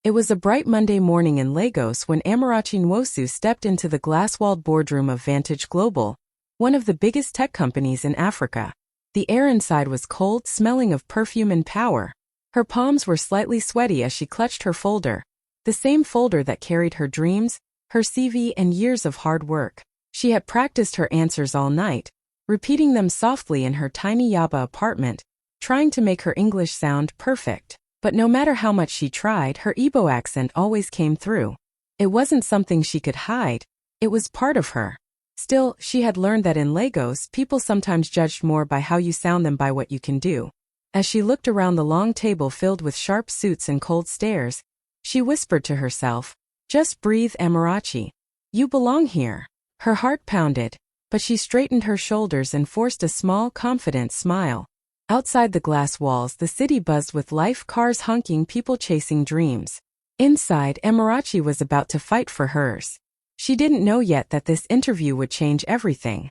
It was a bright Monday morning in Lagos when Amarachi Nwosu stepped into the glass-walled boardroom of Vantage Global, one of the biggest tech companies in Africa. The air inside was cold, smelling of perfume and power. Her palms were slightly sweaty as she clutched her folder, the same folder that carried her dreams, her CV, and years of hard work. She had practiced her answers all night, repeating them softly in her tiny Yaba apartment, trying to make her English sound perfect. But no matter how much she tried, her Igbo accent always came through. It wasn't something she could hide, it was part of her. Still, she had learned that in Lagos, people sometimes judged more by how you sound than by what you can do. As she looked around the long table filled with sharp suits and cold stares, she whispered to herself, "Just breathe, Amarachi. You belong here." Her heart pounded, but she straightened her shoulders and forced a small, confident smile. Outside the glass walls, the city buzzed with life, cars honking, people chasing dreams. Inside, Amarachi was about to fight for hers. She didn't know yet that this interview would change everything.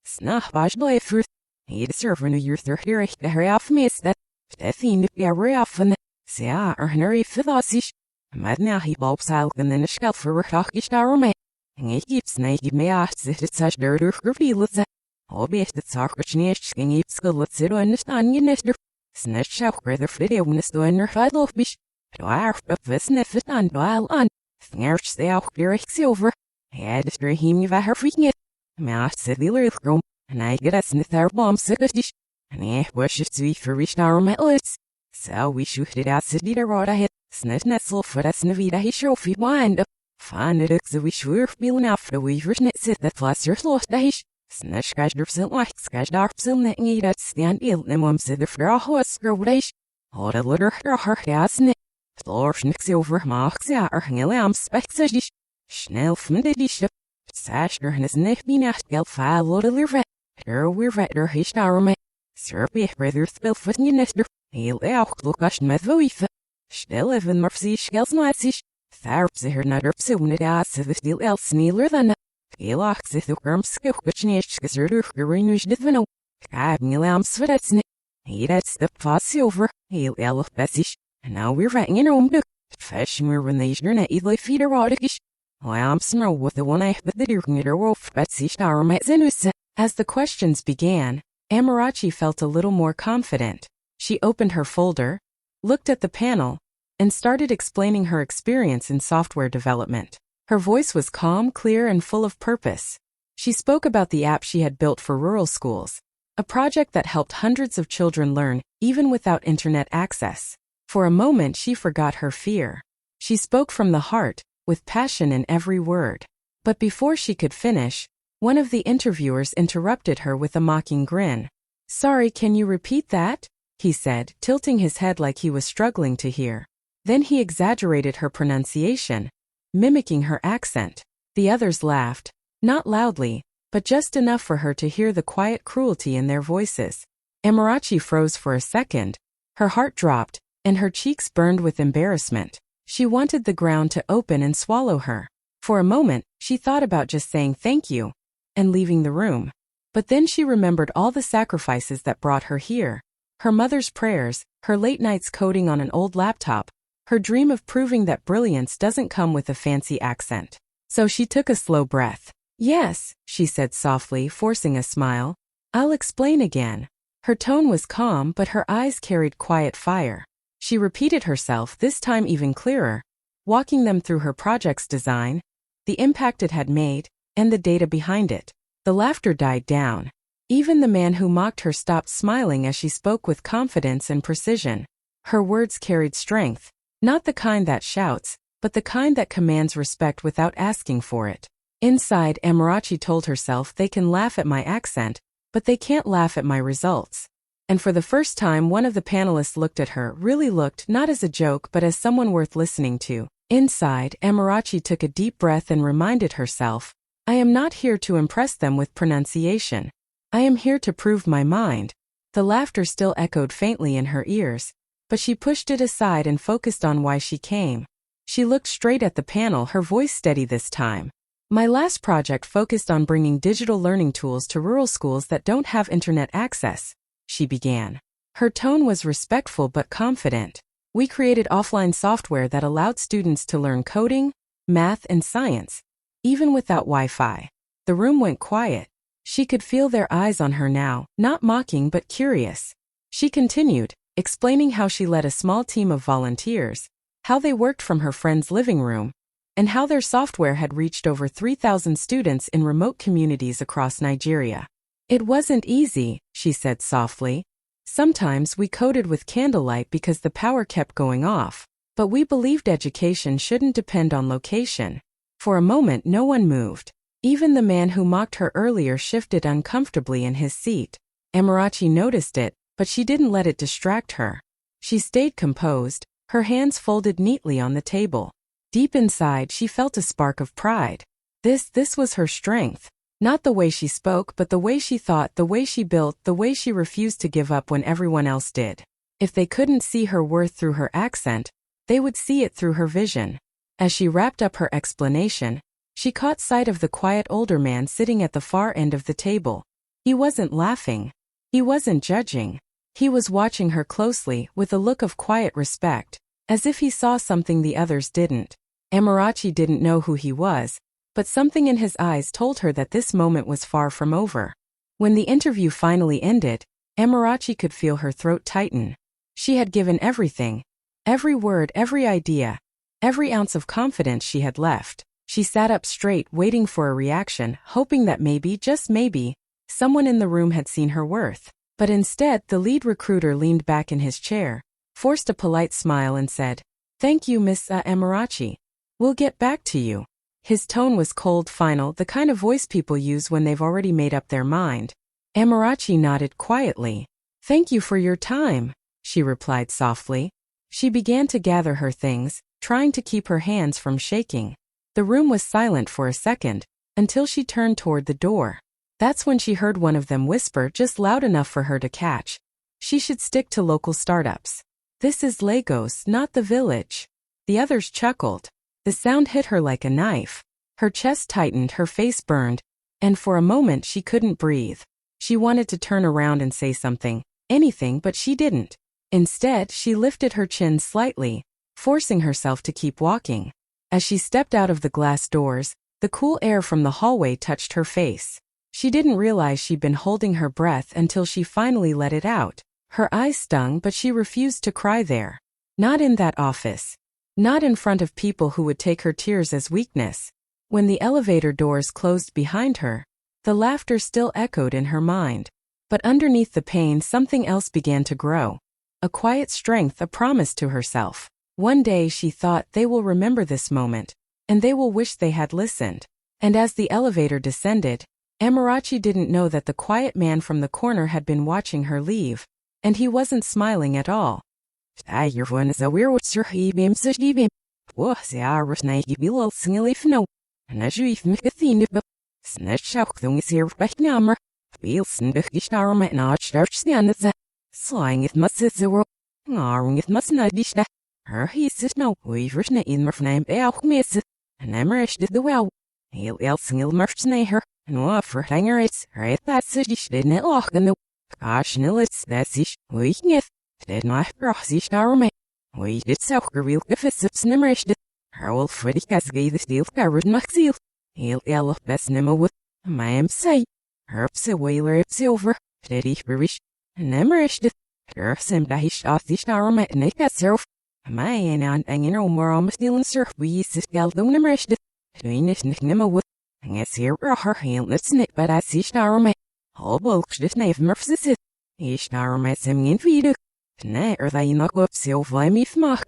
Snah bajlai fruit. He'd serve in a year 30 the half miss that. Deathing the often. Sea or Henry Fithosish. Madna he bulbs out and then a scalp for a hawkish army. And he keeps naked me asked that it's such dirt or reveals that. Albeit that Sarkich Nish can eat skull at zero and the onion nester. Snatch out rather video when it's doing her head off bish. Dwarf of the sniff it on while on. Thnarch the out silver. Had to him if I her freaking it. Maast said the room, and I get us in the third bomb sicklish, and I wish it to be for reached our metals. So we shooted out city to rot ahead, snit nestle for us Navida he trophy wind up. Find it so we sure feeling after we written it sit that fluster lost dash. Snitch scratched her silk like scratched our silk that need at stand ill and mum said the for a horse girl dash. Hold a litter her gas knit. Floor schnicks over marks out or hanging specks. Schnell from the dish. Saster and his neck be not gel file load of liver. Here we're vetter hish army. Serpy brother spill foot in your nester. He'll out look us medvoife. Still even mercy skells noisish. Tharps her not up soon it ass of the steel else nealer than. He locks it the worm skill which niche gizzard of greenwish divino. Cabin lamps for that's it. He that's the fuss over. He'll elf bessish. And now we're writing in home book. Fish more when they turn at either feet or rodish. I'm smell with the one I but the dear wolf Betsy star my zenus. As the questions began, Amarachi felt a little more confident. She opened her folder, looked at the panel, and started explaining her experience in software development. Her voice was calm, clear, and full of purpose. She spoke about the app she had built for rural schools, a project that helped hundreds of children learn, even without internet access. For a moment, she forgot her fear. She spoke from the heart, with passion in every word. But before she could finish, one of the interviewers interrupted her with a mocking grin. "Sorry, can you repeat that?" he said, tilting his head like he was struggling to hear. Then he exaggerated her pronunciation, mimicking her accent. The others laughed, not loudly, but just enough for her to hear the quiet cruelty in their voices. Amarachi froze for a second, her heart dropped, and her cheeks burned with embarrassment. She wanted the ground to open and swallow her. For a moment, she thought about just saying thank you and leaving the room. But then she remembered all the sacrifices that brought her here. Her mother's prayers, her late nights coding on an old laptop, her dream of proving that brilliance doesn't come with a fancy accent. So she took a slow breath. "Yes," she said softly, forcing a smile. "I'll explain again." Her tone was calm, but her eyes carried quiet fire. She repeated herself, this time even clearer, walking them through her project's design, the impact it had made, and the data behind it. The laughter died down. Even the man who mocked her stopped smiling as she spoke with confidence and precision. Her words carried strength, not the kind that shouts, but the kind that commands respect without asking for it. Inside, Amarachi told herself, they can laugh at my accent, but they can't laugh at my results. And for the first time, one of the panelists looked at her, really looked, not as a joke but as someone worth listening to. Inside, Amarachi took a deep breath and reminded herself, I am not here to impress them with pronunciation. I am here to prove my mind. The laughter still echoed faintly in her ears, but she pushed it aside and focused on why she came. She looked straight at the panel, her voice steady this time. My last project focused on bringing digital learning tools to rural schools that don't have internet access, she began. Her tone was respectful but confident. We created offline software that allowed students to learn coding, math, and science, even without Wi-Fi. The room went quiet. She could feel their eyes on her now, not mocking but curious. She continued, explaining how she led a small team of volunteers, how they worked from her friend's living room, and how their software had reached over 3,000 students in remote communities across Nigeria. It wasn't easy, she said softly. Sometimes we coded with candlelight because the power kept going off, but we believed education shouldn't depend on location. For a moment no one moved. Even the man who mocked her earlier shifted uncomfortably in his seat. Amarachi noticed it, but she didn't let it distract her. She stayed composed, her hands folded neatly on the table. Deep inside she felt a spark of pride. This was her strength. Not the way she spoke, but the way she thought, the way she built, the way she refused to give up when everyone else did. If they couldn't see her worth through her accent, they would see it through her vision. As she wrapped up her explanation, she caught sight of the quiet older man sitting at the far end of the table. He wasn't laughing. He wasn't judging. He was watching her closely, with a look of quiet respect, as if he saw something the others didn't. Amarachi didn't know who he was, but something in his eyes told her that this moment was far from over. When the interview finally ended, Amarachi could feel her throat tighten. She had given everything, every word, every idea, every ounce of confidence she had left. She sat up straight, waiting for a reaction, hoping that maybe, just maybe, someone in the room had seen her worth. But instead, the lead recruiter leaned back in his chair, forced a polite smile and said, "Thank you, Miss Amarachi. We'll get back to you." His tone was cold, final, the kind of voice people use when they've already made up their mind. Amarachi nodded quietly. "Thank you for your time," she replied softly. She began to gather her things, trying to keep her hands from shaking. The room was silent for a second, until she turned toward the door. That's when she heard one of them whisper, just loud enough for her to catch. She should stick to local startups. This is Lagos, not the village. The others chuckled. The sound hit her like a knife. Her chest tightened, her face burned, and for a moment she couldn't breathe. She wanted to turn around and say something, anything, but she didn't. Instead, she lifted her chin slightly, forcing herself to keep walking. As she stepped out of the glass doors, the cool air from the hallway touched her face. She didn't realize she'd been holding her breath until she finally let it out. Her eyes stung, but she refused to cry there. Not in that office. Not in front of people who would take her tears as weakness. When the elevator doors closed behind her, the laughter still echoed in her mind. But underneath the pain, something else began to grow. A quiet strength, a promise to herself. One day, she thought, they will remember this moment, and they will wish they had listened. And as the elevator descended, Amarachi didn't know that the quiet man from the corner had been watching her leave, and he wasn't smiling at all. He said no, we've written it in my name, and I'm rested the well. He'll singil merchant her, and offer hanger it's right that's it, didn't it lock and the gosh, no, it's that's it, we can get, did not cross each arm. We did so, real if it's snimmerished. Her old Freddy has gave the steel carrot maxil. He'll yell best nimmo with my am say. Herbs a whaler, it's over, did he berish, and nemmerished. Her sim dahish off the arm at Nick at self. My aunt and you know more almost dealing sir, we sit geldom nemmerished. Doing it nimmo with. And it's here her heel, let's nick, but I see starme. All bulks this knave murphs it. He starme sim in feed. Nej, they knock up so fly me smack.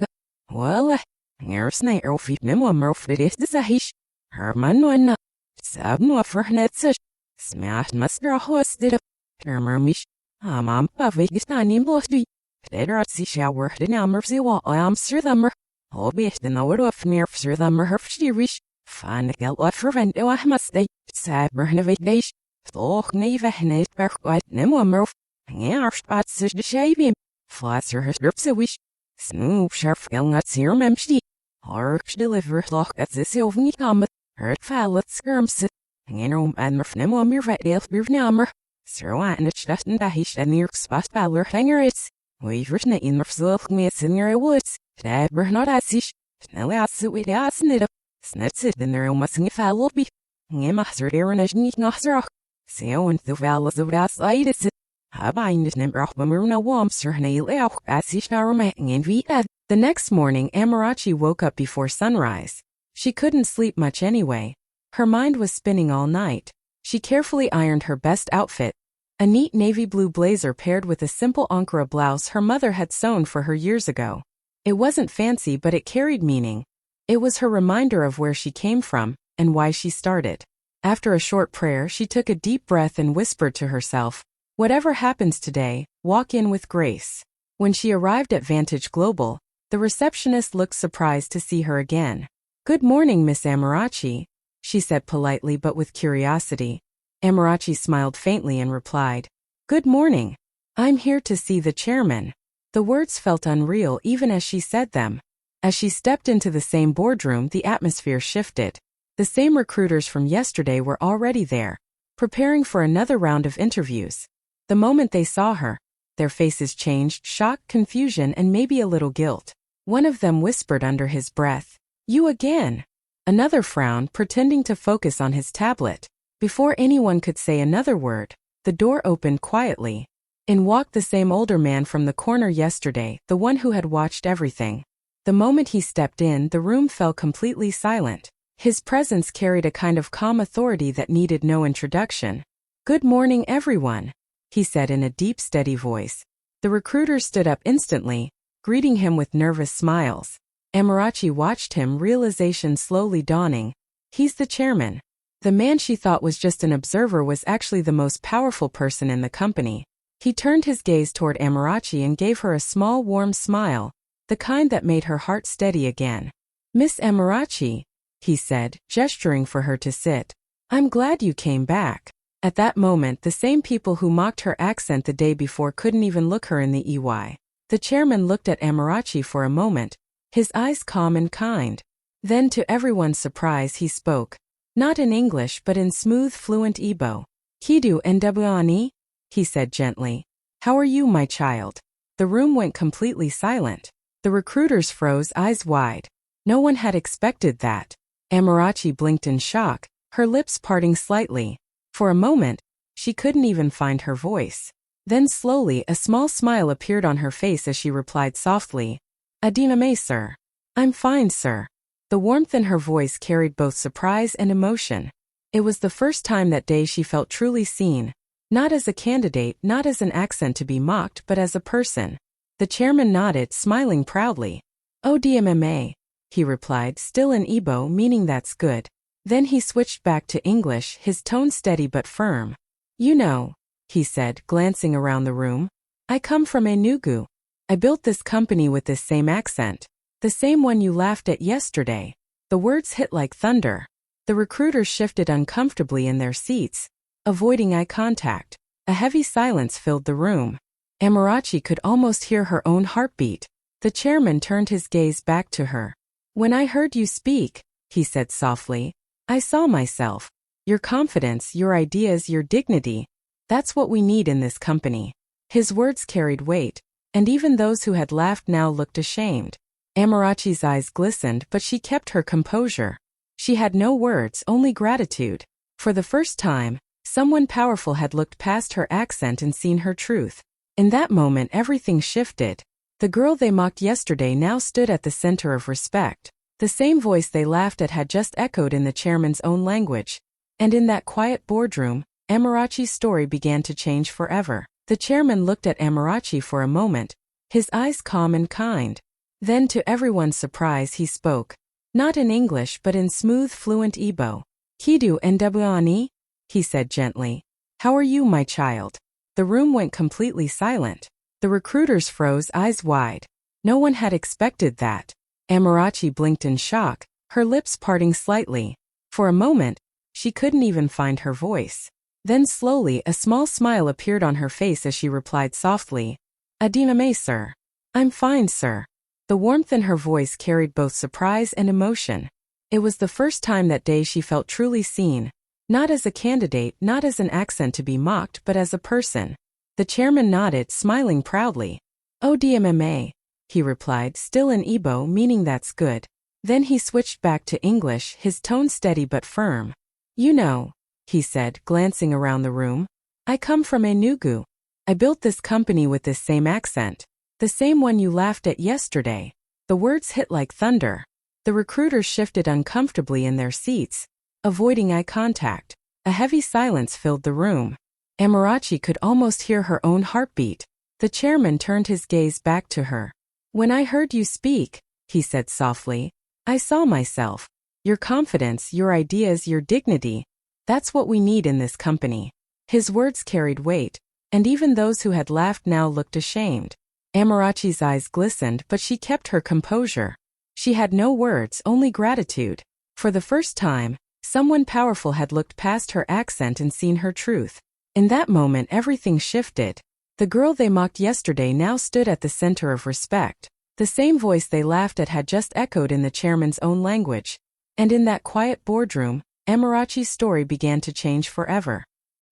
Well, here's nay or feet nimmo murph it is the sahish. Her man one. Sab no for net such. Smash must draw hosted up. Termermish. Am puffy is tiny blushy. There at sea shower, the number of the wall, I'm sir thummer. All best the note of near sir thummer her shirish. Fan the gel of revent, oh, I must stay. Saber navigation. Toch neve net per quite nimmo murph. Our spots is the shaving. Flasser her strips a wish. Snoop sharp at serum empty. Arch deliver lock at this ovni come. Hurt fallet skirms. Hangin and murfnemo mir vet elf birnammer. Sir Wan it shaften da hish and near spot baller hanger it's. We've written it in murfzulk me in your woods. Dabber not as ish. Snelly as it as knit. Snets it in their own mussing fallow be. Ngemaster erin niet nasrock. So and the valles of that side is it. I bind it number of Mamaruna Wamser nail out as he starring in Vita. The next morning, Amarachi woke up before sunrise. She couldn't sleep much anyway. Her mind was spinning all night. She carefully ironed her best outfit, a neat navy blue blazer paired with a simple Ankara blouse her mother had sewn for her years ago. It wasn't fancy, but it carried meaning. It was her reminder of where she came from and why she started. After a short prayer, she took a deep breath and whispered to herself, "Whatever happens today, walk in with grace." When she arrived at Vantage Global, the receptionist looked surprised to see her again. "Good morning, Miss Amarachi," she said politely but with curiosity. Amarachi smiled faintly and replied, "Good morning. I'm here to see the chairman." The words felt unreal even as she said them. As she stepped into the same boardroom, the atmosphere shifted. The same recruiters from yesterday were already there, preparing for another round of interviews. The moment they saw her, their faces changed, shock, confusion, and maybe a little guilt. One of them whispered under his breath, "You again." Another frowned, pretending to focus on his tablet. Before anyone could say another word, the door opened quietly. In walked the same older man from the corner yesterday, the one who had watched everything. The moment he stepped in, the room fell completely silent. His presence carried a kind of calm authority that needed no introduction. "Good morning, everyone," he said in a deep, steady voice. The recruiters stood up instantly, greeting him with nervous smiles. Amarachi watched him, realization slowly dawning. He's the chairman. The man she thought was just an observer was actually the most powerful person in the company. He turned his gaze toward Amarachi and gave her a small, warm smile, the kind that made her heart steady again. "Miss Amarachi," he said, gesturing for her to sit. "I'm glad you came back." At that moment, the same people who mocked her accent the day before couldn't even look her in the eye. The chairman looked at Amarachi for a moment, his eyes calm and kind. Then, to everyone's surprise, he spoke. Not in English but in smooth, fluent Igbo. "Kidu ndebani," he said gently. "How are you, my child?" The room went completely silent. The recruiters froze, eyes wide. No one had expected that. Amarachi blinked in shock, her lips parting slightly. For a moment, she couldn't even find her voice. Then slowly, a small smile appeared on her face as she replied softly, "Adiname, sir." "I'm fine, sir." The warmth in her voice carried both surprise and emotion. It was the first time that day she felt truly seen, not as a candidate, not as an accent to be mocked, but as a person. The chairman nodded, smiling proudly. "ODMMA," he replied, still in Igbo, meaning that's good. Then he switched back to English, his tone steady but firm. "You know," he said, glancing around the room, "I come from Enugu. I built this company with this same accent. The same one you laughed at yesterday." The words hit like thunder. The recruiters shifted uncomfortably in their seats, avoiding eye contact. A heavy silence filled the room. Amarachi could almost hear her own heartbeat. The chairman turned his gaze back to her. "When I heard you speak," he said softly, "I saw myself. Your confidence, your ideas, your dignity. That's what we need in this company." His words carried weight, and even those who had laughed now looked ashamed. Amarachi's eyes glistened, but she kept her composure. She had no words, only gratitude. For the first time, someone powerful had looked past her accent and seen her truth. In that moment, everything shifted. The girl they mocked yesterday now stood at the center of respect. The same voice they laughed at had just echoed in the chairman's own language. And in that quiet boardroom, Amarachi's story began to change forever. The chairman looked at Amarachi for a moment, his eyes calm and kind. Then, to everyone's surprise, he spoke. Not in English but in smooth, fluent Igbo. "Kidu ndebani," he said gently. "How are you, my child?" The room went completely silent. The recruiters froze, eyes wide. No one had expected that. Amarachi blinked in shock, her lips parting slightly. For a moment, she couldn't even find her voice. Then slowly, a small smile appeared on her face as she replied softly, "Adiname, sir." "I'm fine, sir." The warmth in her voice carried both surprise and emotion. It was the first time that day she felt truly seen, not as a candidate, not as an accent to be mocked, but as a person. The chairman nodded, smiling proudly. "ODMMA," he replied, still in Igbo, meaning that's good. Then he switched back to English, his tone steady but firm. "You know," he said, glancing around the room, "I come from Enugu. I built this company with this same accent. The same one you laughed at yesterday." The words hit like thunder. The recruiters shifted uncomfortably in their seats, avoiding eye contact. A heavy silence filled the room. Amarachi could almost hear her own heartbeat. The chairman turned his gaze back to her. "When I heard you speak," he said softly, "I saw myself. Your confidence, your ideas, your dignity. That's what we need in this company." His words carried weight, and even those who had laughed now looked ashamed. Amarachi's eyes glistened, but she kept her composure. She had no words, only gratitude. For the first time, someone powerful had looked past her accent and seen her truth. In that moment, everything shifted. The girl they mocked yesterday now stood at the center of respect. The same voice they laughed at had just echoed in the chairman's own language. And in that quiet boardroom, Amarachi's story began to change forever.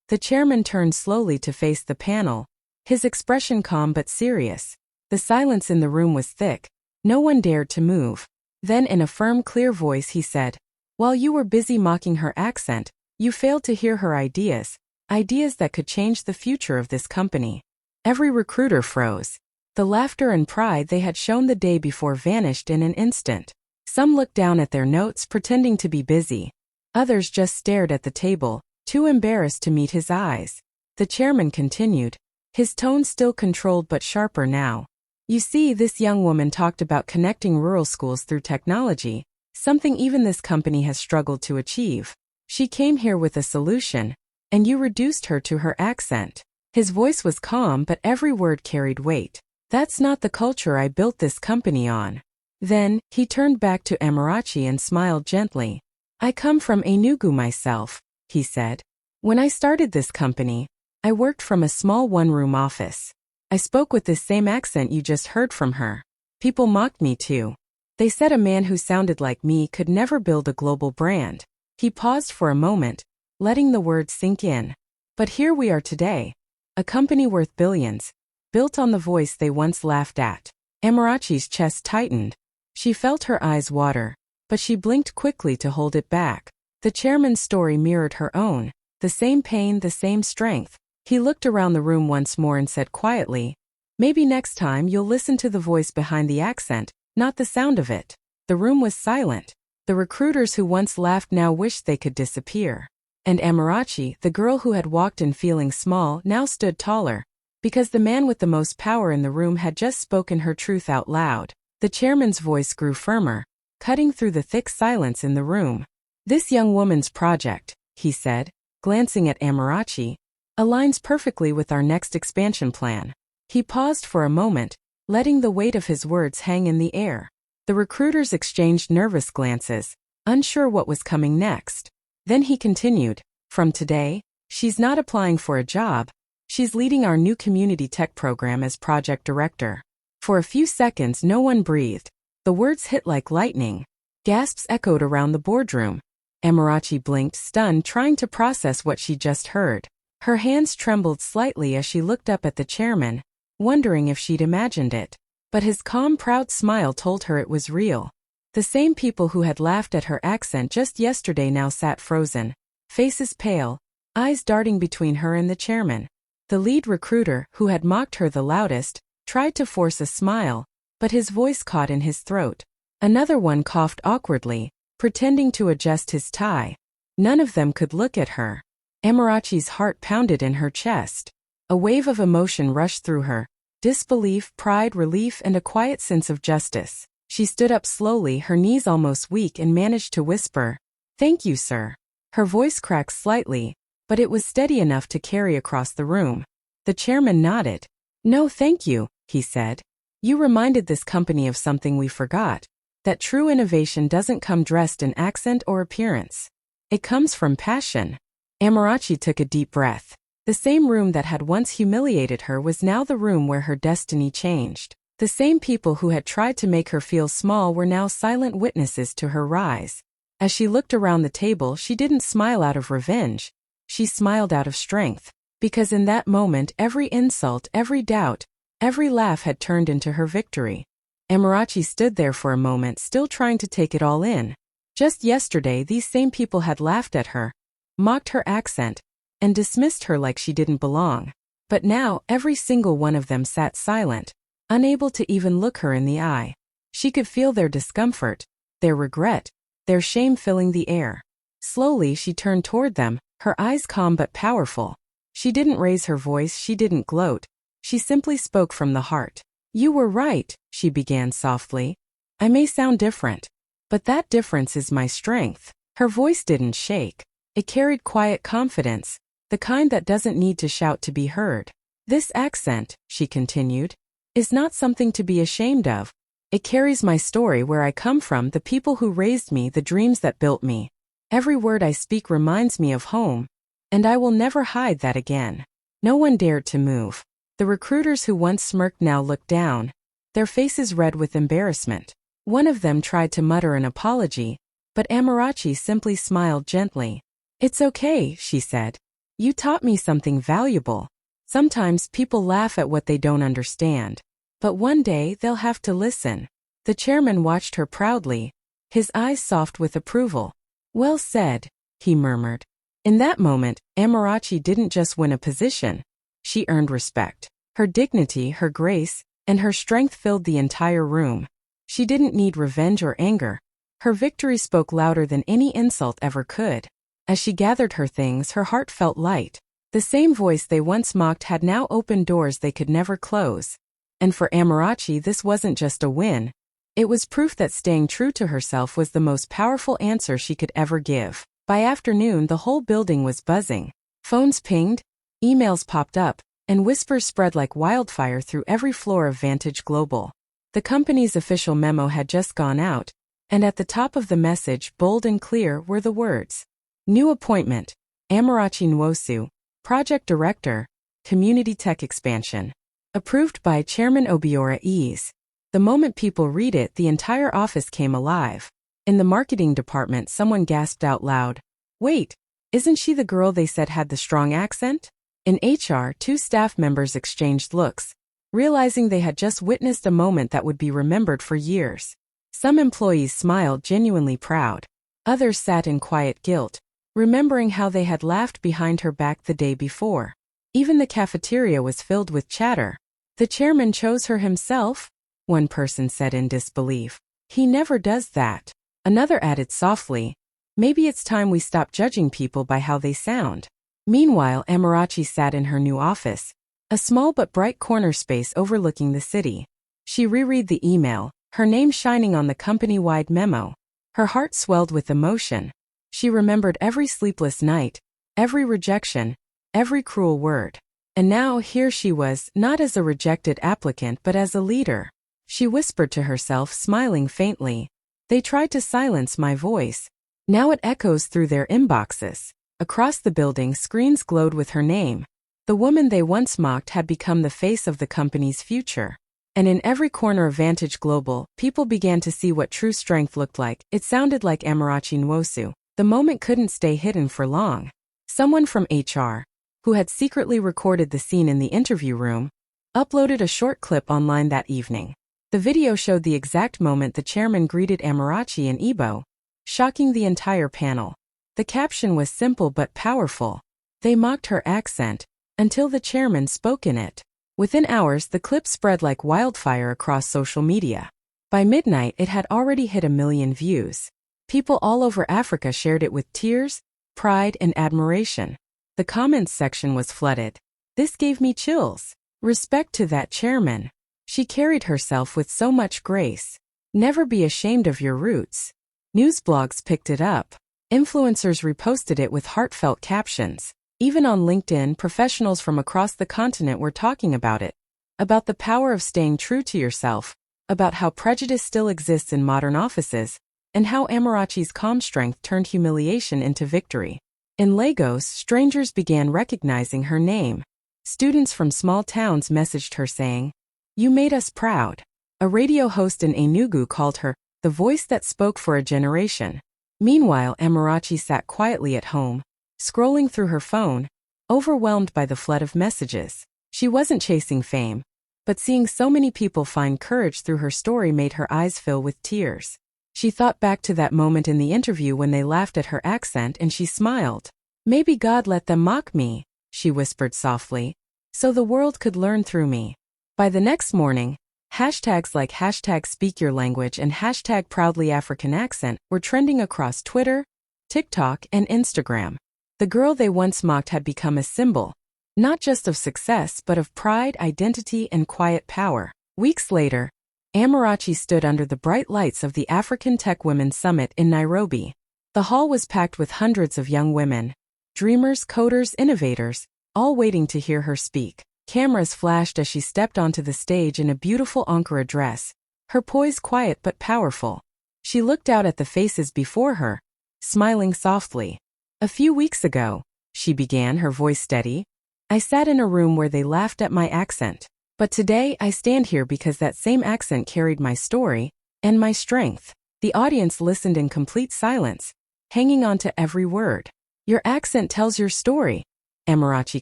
The chairman turned slowly to face the panel, his expression calm but serious. The silence in the room was thick. No one dared to move. Then in a firm, clear voice he said, "While you were busy mocking her accent, you failed to hear her ideas. Ideas that could change the future of this company." Every recruiter froze. The laughter and pride they had shown the day before vanished in an instant. Some looked down at their notes, pretending to be busy. Others just stared at the table, too embarrassed to meet his eyes. The chairman continued, his tone still controlled but sharper now. "You see, this young woman talked about connecting rural schools through technology, something even this company has struggled to achieve. She came here with a solution, and you reduced her to her accent." His voice was calm, but every word carried weight. "That's not the culture I built this company on." Then, he turned back to Amarachi and smiled gently. "I come from Enugu myself," he said. "When I started this company, I worked from a small one-room office. I spoke with this same accent you just heard from her. People mocked me too. They said a man who sounded like me could never build a global brand." He paused for a moment, letting the words sink in. "But here we are today. A company worth billions, built on the voice they once laughed at." Amarachi's chest tightened. She felt her eyes water, but she blinked quickly to hold it back. The chairman's story mirrored her own, the same pain, the same strength. He looked around the room once more and said quietly, "Maybe next time you'll listen to the voice behind the accent, not the sound of it." The room was silent. The recruiters who once laughed now wished they could disappear. And Amarachi, the girl who had walked in feeling small, now stood taller, because the man with the most power in the room had just spoken her truth out loud. The chairman's voice grew firmer, cutting through the thick silence in the room. "This young woman's project," he said, glancing at Amarachi, "aligns perfectly with our next expansion plan." He paused for a moment, letting the weight of his words hang in the air. The recruiters exchanged nervous glances, unsure what was coming next. Then he continued, "From today, she's not applying for a job. She's leading our new community tech program as project director." For a few seconds no one breathed. The words hit like lightning. Gasps echoed around the boardroom. Amarachi blinked, stunned, trying to process what she just heard. Her hands trembled slightly as she looked up at the chairman, wondering if she'd imagined it. But his calm, proud smile told her it was real. The same people who had laughed at her accent just yesterday now sat frozen, faces pale, eyes darting between her and the chairman. The lead recruiter, who had mocked her the loudest, tried to force a smile, but his voice caught in his throat. Another one coughed awkwardly, pretending to adjust his tie. None of them could look at her. Amarachi's heart pounded in her chest. A wave of emotion rushed through her, disbelief, pride, relief, and a quiet sense of justice. She stood up slowly, her knees almost weak, and managed to whisper, "Thank you, sir." Her voice cracked slightly, but it was steady enough to carry across the room. The chairman nodded. "No, thank you," he said. "You reminded this company of something we forgot, that true innovation doesn't come dressed in accent or appearance. It comes from passion." Amarachi took a deep breath. The same room that had once humiliated her was now the room where her destiny changed. The same people who had tried to make her feel small were now silent witnesses to her rise. As she looked around the table, she didn't smile out of revenge. She smiled out of strength. Because in that moment, every insult, every doubt, every laugh had turned into her victory. Amarachi stood there for a moment, still trying to take it all in. Just yesterday, these same people had laughed at her, mocked her accent, and dismissed her like she didn't belong. But now, every single one of them sat silent, unable to even look her in the eye. She could feel their discomfort, their regret, their shame filling the air. Slowly, she turned toward them, her eyes calm but powerful. She didn't raise her voice, she didn't gloat. She simply spoke from the heart. "You were right," she began softly. "I may sound different, but that difference is my strength." Her voice didn't shake. It carried quiet confidence, the kind that doesn't need to shout to be heard. "This accent," she continued, "is not something to be ashamed of. It carries my story, where I come from, the people who raised me, the dreams that built me. Every word I speak reminds me of home, and I will never hide that again." No one dared to move. The recruiters who once smirked now looked down, their faces red with embarrassment. One of them tried to mutter an apology, but Amarachi simply smiled gently. "It's okay," she said. "You taught me something valuable. Sometimes people laugh at what they don't understand, but one day they'll have to listen." The chairman watched her proudly, his eyes soft with approval. "Well said," he murmured. In that moment, Amarachi didn't just win a position. She earned respect. Her dignity, her grace, and her strength filled the entire room. She didn't need revenge or anger. Her victory spoke louder than any insult ever could. As she gathered her things, her heart felt light. The same voice they once mocked had now opened doors they could never close. And for Amarachi, this wasn't just a win. It was proof that staying true to herself was the most powerful answer she could ever give. By afternoon, the whole building was buzzing. Phones pinged, emails popped up, and whispers spread like wildfire through every floor of Vantage Global. The company's official memo had just gone out, and at the top of the message, bold and clear, were the words: "New appointment, Amarachi Nwosu, Project Director, Community Tech Expansion. Approved by Chairman Obiora Ease." The moment people read it, the entire office came alive. In the marketing department, someone gasped out loud, "Wait, isn't she the girl they said had the strong accent?" In HR, two staff members exchanged looks, realizing they had just witnessed a moment that would be remembered for years. Some employees smiled, genuinely proud. Others sat in quiet guilt, remembering how they had laughed behind her back the day before. Even the cafeteria was filled with chatter. "The chairman chose her himself?" one person said in disbelief. "He never does that." Another added softly, "Maybe it's time we stop judging people by how they sound." Meanwhile, Amarachi sat in her new office, a small but bright corner space overlooking the city. She reread the email, her name shining on the company-wide memo. Her heart swelled with emotion. She remembered every sleepless night, every rejection, every cruel word. And now here she was, not as a rejected applicant but as a leader. She whispered to herself, smiling faintly, "They tried to silence my voice. Now it echoes through their inboxes." Across the building, screens glowed with her name. The woman they once mocked had become the face of the company's future. And in every corner of Vantage Global, people began to see what true strength looked like. It sounded like Amarachi Nwosu. The moment couldn't stay hidden for long. Someone from HR, who had secretly recorded the scene in the interview room, uploaded a short clip online that evening. The video showed the exact moment the chairman greeted Amarachi and Ebo, shocking the entire panel. The caption was simple but powerful. They mocked her accent, until the chairman spoke in it. Within hours, the clip spread like wildfire across social media. By midnight, it had already hit 1 million views. People all over Africa shared it with tears, pride, and admiration. The comments section was flooded. "This gave me chills. Respect to that chairman. She carried herself with so much grace. Never be ashamed of your roots." News blogs picked it up. Influencers reposted it with heartfelt captions. Even on LinkedIn, professionals from across the continent were talking about it. About the power of staying true to yourself, about how prejudice still exists in modern offices, and how Amarachi's calm strength turned humiliation into victory. In Lagos, strangers began recognizing her name. Students from small towns messaged her saying, You made us proud. A radio host in Enugu called her the voice that spoke for a generation. Meanwhile, Amarachi sat quietly at home, scrolling through her phone, overwhelmed by the flood of messages. She wasn't chasing fame, but seeing so many people find courage through her story made her eyes fill with tears. She thought back to that moment in the interview when they laughed at her accent and she smiled. Maybe God let them mock me, she whispered softly, so the world could learn through me. By the next morning, hashtags like #SpeakYourLanguage and #ProudlyAfricanAccent were trending across Twitter, TikTok, and Instagram. The girl they once mocked had become a symbol, not just of success but of pride, identity, and quiet power. Weeks later, Amarachi stood under the bright lights of the African Tech Women's Summit in Nairobi. The hall was packed with hundreds of young women, dreamers, coders, innovators, all waiting to hear her speak. Cameras flashed as she stepped onto the stage in a beautiful Ankara dress, her poise quiet but powerful. She looked out at the faces before her, smiling softly. A few weeks ago, she began, her voice steady, I sat in a room where they laughed at my accent. But today I stand here because that same accent carried my story and my strength. The audience listened in complete silence, hanging on to every word. Your accent tells your story, Amarachi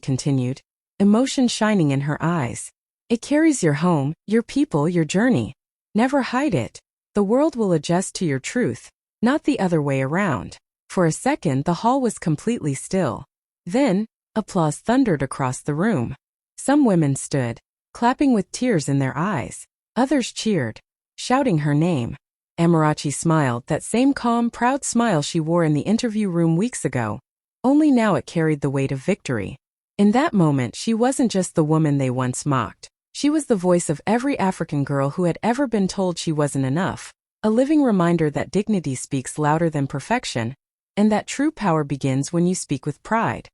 continued, emotion shining in her eyes. It carries your home, your people, your journey. Never hide it. The world will adjust to your truth, not the other way around. For a second, the hall was completely still. Then, applause thundered across the room. Some women stood, clapping with tears in their eyes. Others cheered, shouting her name. Amarachi smiled, that same calm, proud smile she wore in the interview room weeks ago. Only now it carried the weight of victory. In that moment, she wasn't just the woman they once mocked. She was the voice of every African girl who had ever been told she wasn't enough. A living reminder that dignity speaks louder than perfection, and that true power begins when you speak with pride.